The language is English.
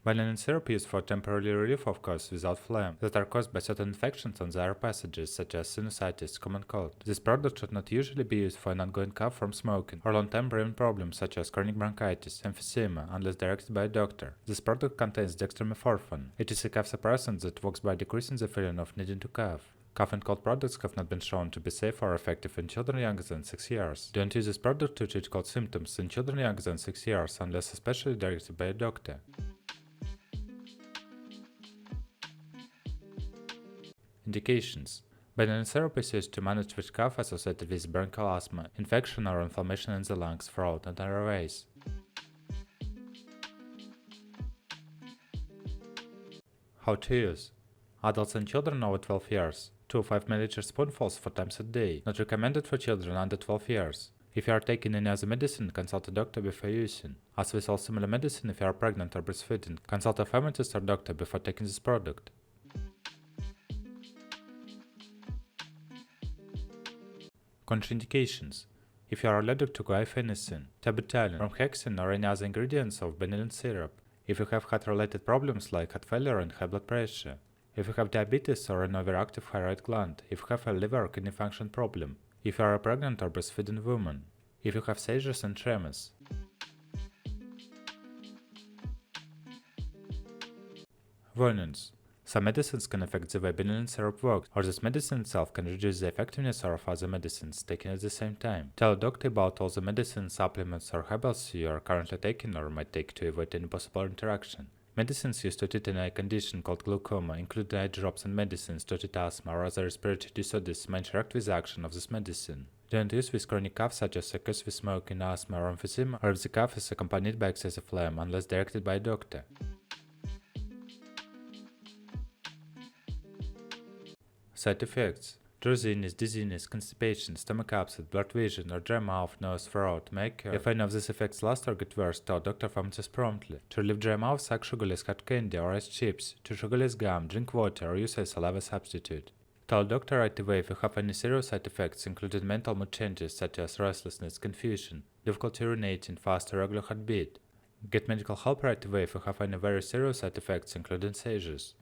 Benylin syrup used for temporary relief of coughs without phlegm that are caused by certain infections on the air passages such as sinusitis, common cold. This product should not usually be used for an ongoing cough from smoking or long-term breathing problems such as chronic bronchitis, emphysema, unless directed by a doctor. This product contains dextromethorphan. It is a cough suppressant that works by decreasing the feeling of needing to cough. Cough and cold products have not been shown to be safe or effective in children younger than 6 years. Don't use this product to treat cold symptoms in children younger than 6 years unless especially directed by a doctor. Indications. Benylin syrup is used to manage with cough associated with bronchial asthma, infection or inflammation in the lungs, throat, and airways. How to use. Adults and children over 12 years. 2 5 ml spoonfuls 4 times a day. Not recommended for children under 12 years. If you are taking any other medicine, consult a doctor before using. As with all similar medicine, if you are pregnant or breastfeeding, consult a pharmacist or doctor before taking this product. Contraindications. If you are allergic to guaifenesin, terbutaline, bromhexin, or any other ingredients of benylin syrup. If you have heart-related problems like heart failure and high blood pressure. If you have diabetes or an overactive thyroid gland. If you have a liver or kidney function problem. If you are a pregnant or breastfeeding woman. If you have seizures and tremors. Warnings. Some medicines can affect the way benylin syrup works, or this medicine itself can reduce the effectiveness of other medicines taken at the same time. Tell a doctor about all the medicines, supplements, or herbals you are currently taking or might take to avoid any possible interaction. Medicines used to treat a condition called glaucoma, including eye drops and medicines to treat asthma or other respiratory disorders, may interact with the action of this medicine. Don't use with chronic cough such as occurs with smoking, asthma, or emphysema, or if the cough is accompanied by excessive phlegm, unless directed by a doctor. Side effects. Drowsiness, dizziness, constipation, stomach upset, blurred vision, or dry mouth, nose, throat may occur. If any of these effects last or get worse, tell doctor pharmacist promptly. To relieve dry mouth, suck sugarless hard candy or ice chips. To sugarless gum, drink water, or use a saliva substitute. Tell doctor right away if you have any serious side effects, including mental mood changes such as restlessness, confusion, difficulty urinating, fast or irregular heartbeat. Get medical help right away if you have any very serious side effects, including seizures.